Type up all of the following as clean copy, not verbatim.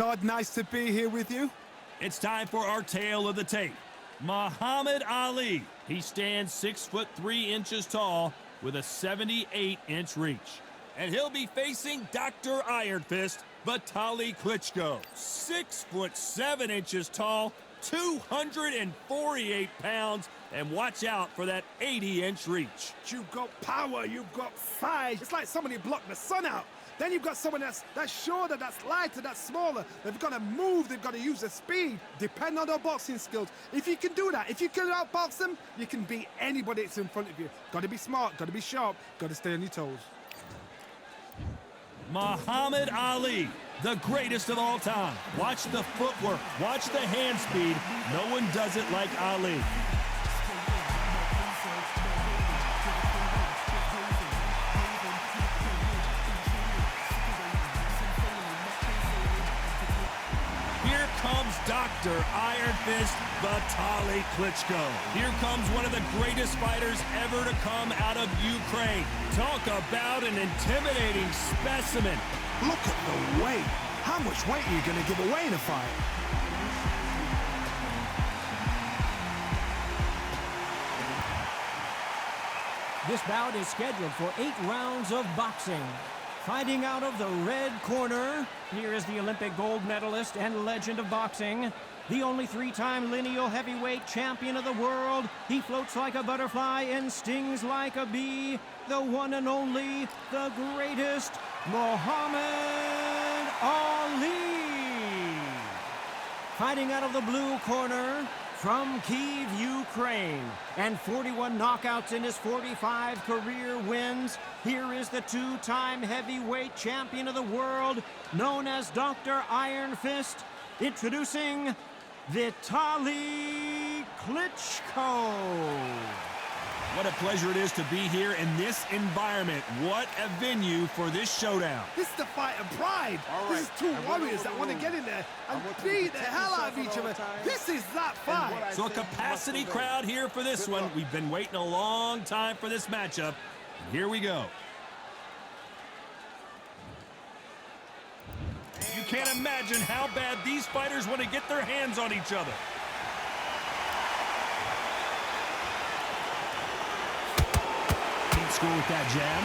Todd, nice to be here with you. It's time for our tale of the tape. Muhammad Ali. He stands 6'3" tall with a 78-inch reach. And he'll be facing Dr. Iron Fist, V Klitschko. 6'7" tall, 248 pounds, and watch out for that 80-inch reach. You've got power, you've got size. It's like somebody blocked the sun out. Then you've got someone that's shorter, that's lighter, that's smaller. They've got to move, they've got to use their speed. Depend on their boxing skills. If you can do that, if you can outbox them, you can beat anybody that's in front of you. Got to be smart, got to be sharp, got to stay on your toes. Muhammad Ali, the greatest of all time. Watch the footwork, watch the hand speed. No one does it like Ali. Here comes Dr. Iron Fist, V Klitschko. Here comes one of the greatest fighters ever to come out of Ukraine. Talk about an intimidating specimen. Look at the weight. How much weight are you going to give away in a fight? This bout is scheduled for 8 rounds of boxing. Fighting out of the red corner, here is the Olympic gold medalist and legend of boxing, the only 3-time lineal heavyweight champion of the world. He floats like a butterfly and stings like a bee. The one and only, the greatest, Muhammad Ali. Fighting out of the blue corner, from Kyiv, Ukraine, and 41 knockouts in his 45 career wins, here is the 2-time heavyweight champion of the world, known as Dr. Iron Fist, introducing Vitaly Klitschko. What a pleasure it is to be here in this environment. What a venue for this showdown. This is the fight of pride. This is two warriors that want to get in there and beat the hell out of each other. This is that fight. So a capacity crowd here for this one. We've been waiting a long time for this matchup. And here we go. You can't imagine how bad these fighters want to get their hands on each other. Score with that jab.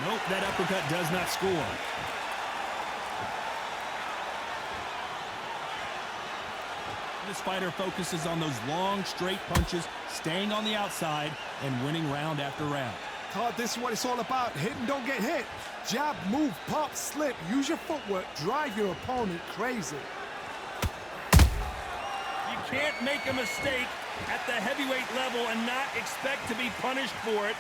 Nope, that uppercut does not score. This fighter focuses on those long, straight punches, staying on the outside, and winning round after round. Todd, this is what it's all about. Hit and don't get hit. Jab, move, pop, slip. Use your footwork. Drive your opponent crazy. You can't make a mistake at the heavyweight level and not expect to be punished for it.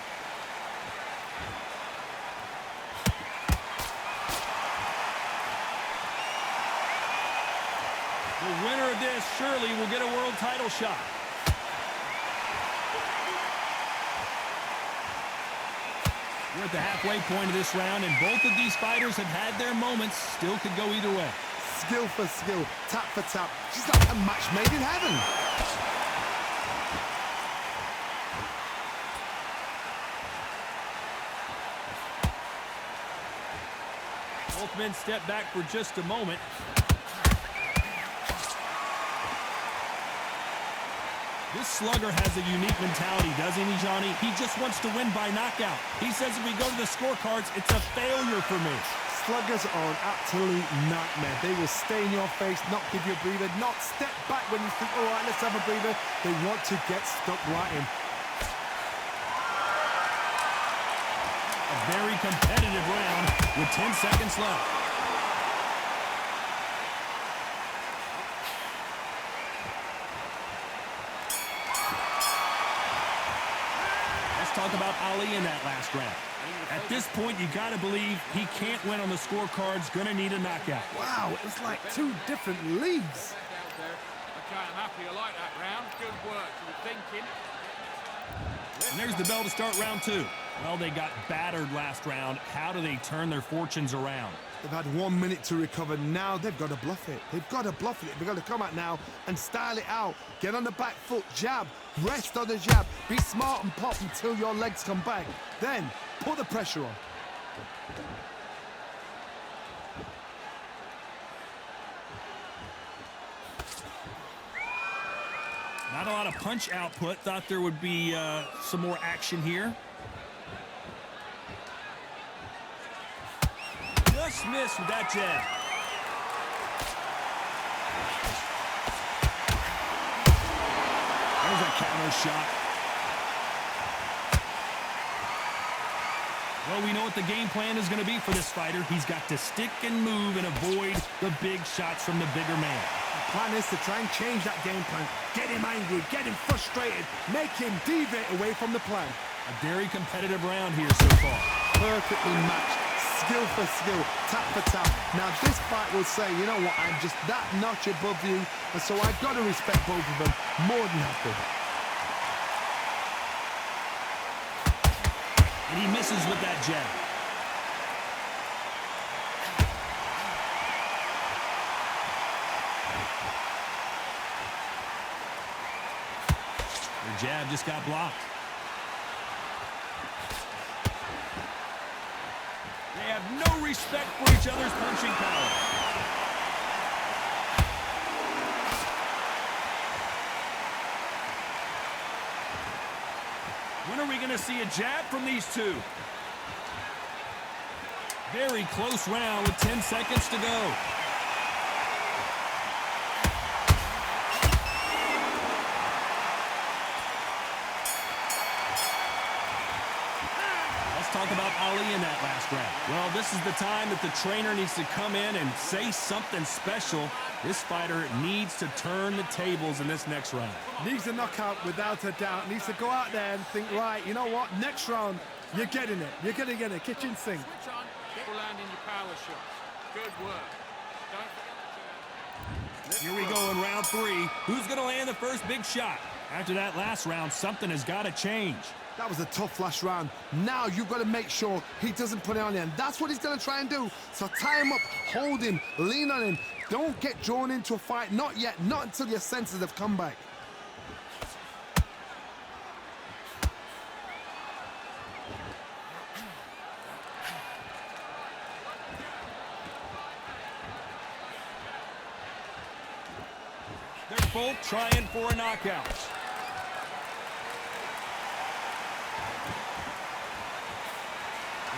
The winner of this surely will get a world title shot. We're at the halfway point of this round, and both of these fighters have had their moments. Still could go either way. Skill for skill, tap for tap. She's like a match made in heaven. Both men step back for just a moment. This slugger has a unique mentality, doesn't he, Johnny? He just wants to win by knockout. He says if we go to the scorecards, it's a failure for me. Sluggers are an absolute nightmare. They will stay in your face, not give you a breather, not step back when you think, all right, let's have a breather. They want to get stuck right in. A very competitive round with 10 seconds left. Talk about Ali in that last round. At this point, you got to believe he can't win on the scorecards. Going to need a knockout. Wow, it's like two different leagues. Okay, I'm happy. I like that round. Good work. You were thinking. And there's the bell to start round 2. Well, they got battered last round. How do they turn their fortunes around? They've had 1 minute to recover. Now they've got to bluff it. They've got to bluff it. They've got to come out now and style it out. Get on the back foot, jab, rest on the jab. Be smart and pop until your legs come back. Then put the pressure on. Not a lot of punch output. Thought there would be some more action here. Just missed with that jab. There's a counter shot. Well, we know what the game plan is going to be for this fighter. He's got to stick and move and avoid the big shots from the bigger man. The plan is to try and change that game plan. Get him angry, get him frustrated, make him deviate away from the plan. A very competitive round here so far. Perfectly matched, skill for skill, tap for tap. Now this fight will say, you know what, I'm just that notch above you, and so I've got to respect both of them more than happy. And he misses with that jab. The jab just got blocked. They have no respect for each other's punching power. When are we going to see a jab from these two? Very close round with 10 seconds to go. Talk about Ali in that last round. Well, this is the time that the trainer needs to come in and say something special. This fighter needs to turn the tables in this next round. Needs a knockout without a doubt. Needs to go out there and think, right, you know what, next round, you're getting it. You're going to get it. Kitchen sink. Switch on, get landing your power shots. Good work. Don't forget to... Here we go in round 3. Who's going to land the first big shot? After that last round, something has got to change. That was a tough last round. Now you've got to make sure he doesn't put it on you. And that's what he's going to try and do. So tie him up, hold him, lean on him. Don't get drawn into a fight. Not yet. Not until your senses have come back. They're both trying for a knockout.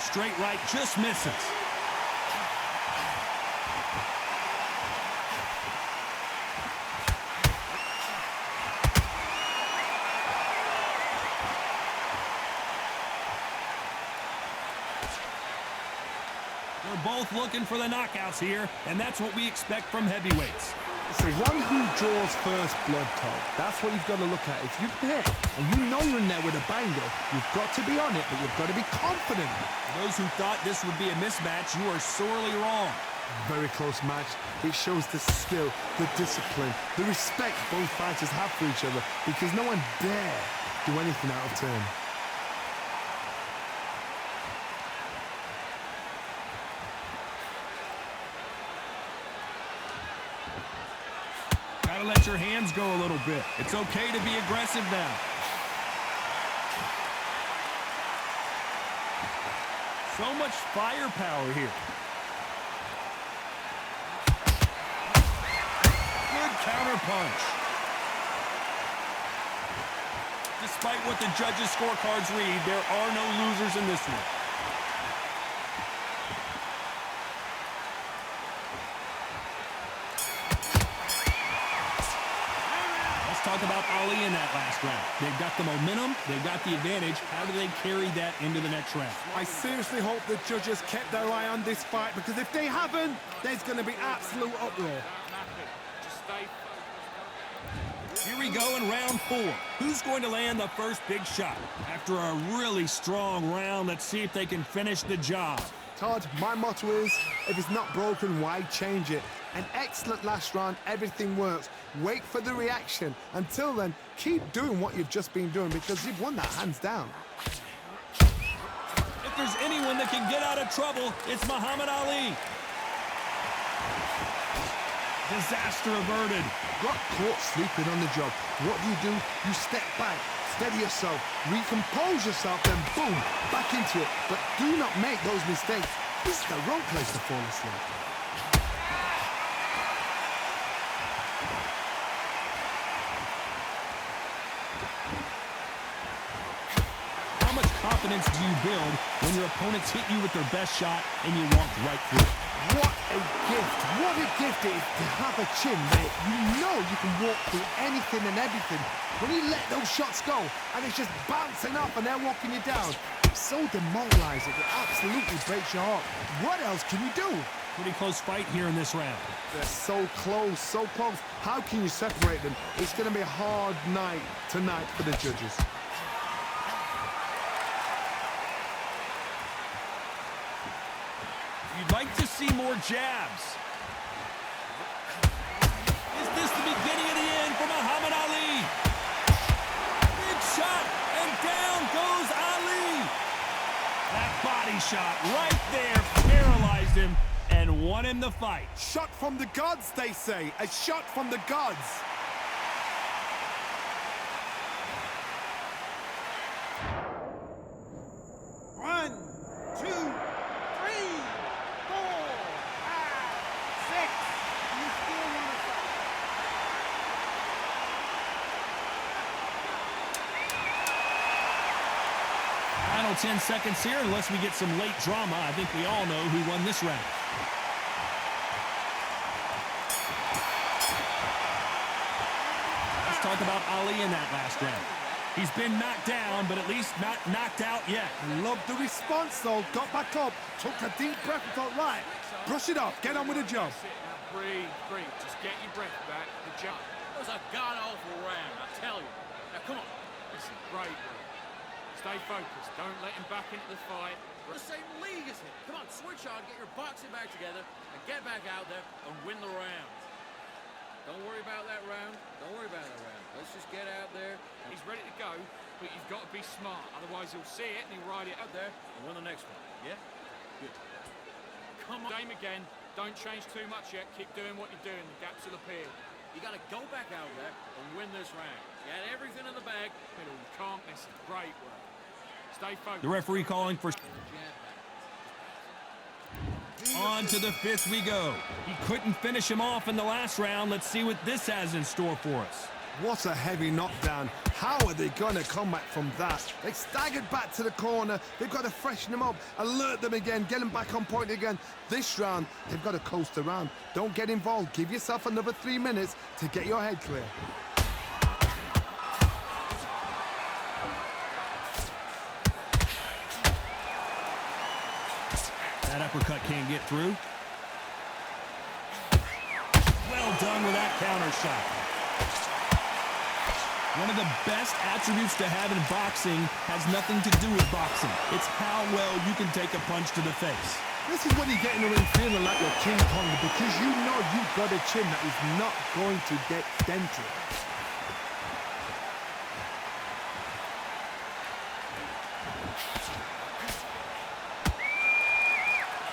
Straight right just misses. They're both looking for the knockouts here, and that's what we expect from heavyweights. It's the one who draws first blood, Todd. That's what you've got to look at. If you're there and you know you're in there with a banger, you've got to be on it, but you've got to be confident. For those who thought this would be a mismatch, you are sorely wrong. Very close match. It shows the skill, the discipline, the respect both fighters have for each other, because no one dare do anything out of turn. Gotta let your hands go a little bit. It's okay to be aggressive now. So much firepower here. Good counter punch. Despite what the judges' scorecards read, there are no losers in this one. Talk about Ali in that last round. They've got the momentum, they've got the advantage. How do they carry that into the next round? I seriously hope the judges kept their eye on this fight, because if they haven't, there's going to be absolute uproar. Just stay focused. Here we go in round 4. Who's going to land the first big shot? After a really strong round, let's see if they can finish the job. Todd, my motto is, if it's not broken, why change it? An excellent last round, everything works. Wait for the reaction. Until then, keep doing what you've just been doing, because you've won that hands down. If there's anyone that can get out of trouble, it's Muhammad Ali. Disaster averted. Got caught sleeping on the job. What do? You step back, steady yourself, recompose yourself, then boom, back into it. But do not make those mistakes. This is the wrong place to fall asleep. How much confidence do you build when your opponents hit you with their best shot and you walk right through it? What a gift. What a gift it is to have a chin, mate. You know you can walk through anything and everything. When you let those shots go and it's just bouncing up and they're walking you down, it's so demoralizing. It absolutely breaks your heart. What else can you do? Pretty close fight here in this round. They're so close, so close. How can you separate them? It's going to be a hard night tonight for the judges. You'd like to see more jabs. Is this the beginning of the end for Muhammad Ali? Big shot, and down goes Ali. That body shot right there paralyzed him and won him the fight. Shot from the gods, they say. A shot from the gods. One, two, three, 4, 5, 6. You still want to fight? Final 10 seconds here, unless we get some late drama. I think we all know who won this round. Let's talk about Ali in that last round. He's been knocked down, but at least not knocked out yet. Love the response, though. Got back up, took a deep breath and thought, right, brush it off, get on with the job. Breathe, breathe. Just get your breath back. The jump. It was a god-awful round, I tell you. Now, come on. This is great work. Stay focused. Don't let him back into the fight. The same league as him. Come on, switch on, get your boxing back together, and get back out there and win the round. Don't worry about that round. Don't worry about that round. Let's just get out there. He's ready to go, but you've got to be smart. Otherwise, he'll see it and he'll ride it Out there and win the next one. Yeah? Good. Come on. Game again. Don't change too much yet. Keep doing what you're doing. The gaps will appear. You got to go back out there and win this round. You had everything in the bag. Middle. You can't miss it. Great work. Stay focused. The referee calling for... Jab back. On to the fifth we go. He couldn't finish him off in the last round. Let's see what this has in store for us. What a heavy knockdown. How are they going to come back from that? They staggered back to the corner. They've got to freshen them up, alert them again, get them back on point again. This round, they've got to coast around. Don't get involved. Give yourself another 3 minutes to get your head clear. That uppercut can't get through. Well done with that counter shot. One of the best attributes to have in boxing has nothing to do with boxing. It's how well you can take a punch to the face. This is when you get in the ring feeling like you're King Kong, because you know you've got a chin that is not going to get dented.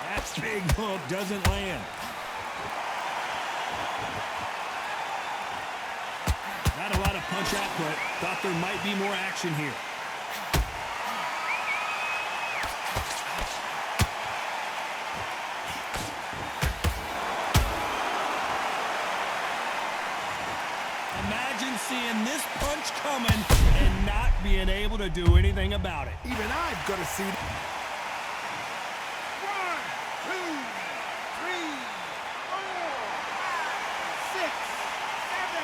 That big hook doesn't land. Not a lot of punch output. Thought there might be more action here. Imagine seeing this punch coming and not being able to do anything about it. Even I've got to see it. 1, 2, 3, 4, 5, 6, 7,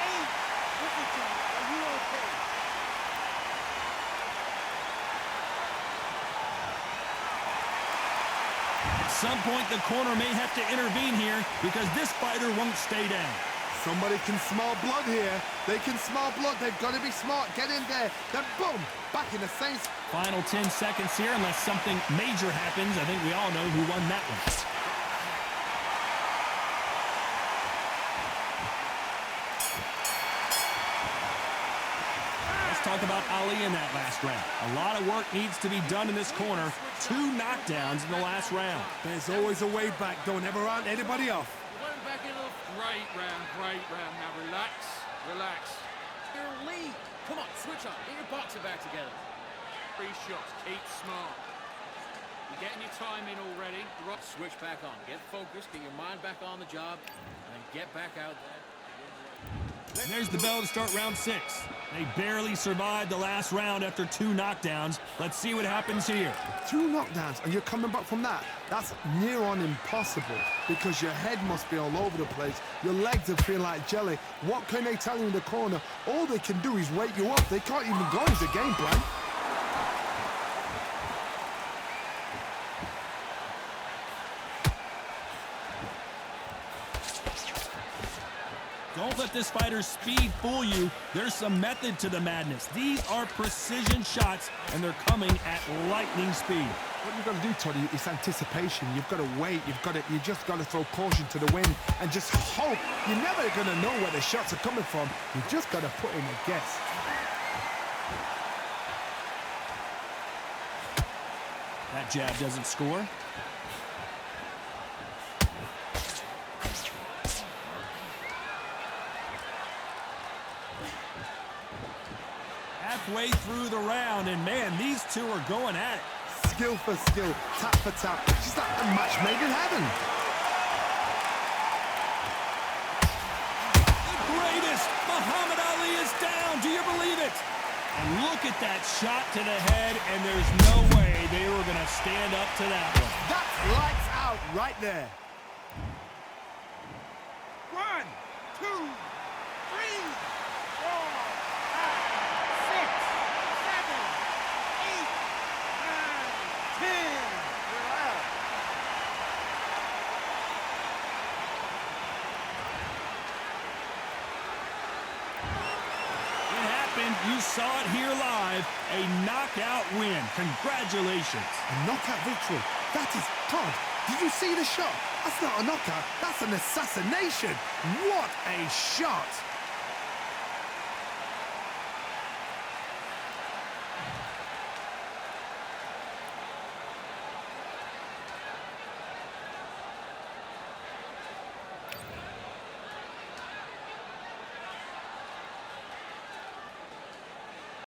8. Look at you. Are you okay? At some point, the corner may have to intervene here because this fighter won't stay down. Somebody can smell blood here. They can smell blood. They've got to be smart. Get in there. Then boom, back in the same. Final 10 seconds here, unless something major happens. I think we all know who won that one. Let's talk about Ali in that last round. A lot of work needs to be done in this corner. 2 knockdowns in the last round. There's always a way back. Don't ever round anybody off. Let him back into the... Great round, great round. Now relax, relax. Your lead. Come on, switch on. Get your boxing back together. 3 shots. Keep smart. You're getting your time in already. Right. Switch back on. Get focused. Get your mind back on the job. And then get back out there. And there's the bell to start round 6. They barely survived the last round after 2 knockdowns. Let's see what happens here. 2 knockdowns and you're coming back from that. That's near on impossible because your head must be all over the place. Your legs are feeling like jelly. What can they tell you in the corner? All they can do is wake you up. They can't even go as a game plan. Don't let this fighter's speed fool you. There's some method to the madness. These are precision shots, and they're coming at lightning speed. What you've got to do, Toddy, is anticipation. You've got to wait. You just got to throw caution to the wind and just hope. You're never going to know where the shots are coming from. You just got to put in a guess. That jab doesn't score. Halfway through the round, and man, these two are going at it. Skill for skill, tap for tap. Just like a match made in heaven. The greatest! Muhammad Ali is down. Do you believe it? And look at that shot to the head, and there's no way they were going to stand up to that one. That's lights out right there. 1, 2, 3, 4, 5, 6, 7, 8, 9, 10. You're out. It happened. You saw it here live. A knockout win. Congratulations. A knockout victory. That is God. Did you see the shot? That's not a knockout. That's an assassination. What a shot.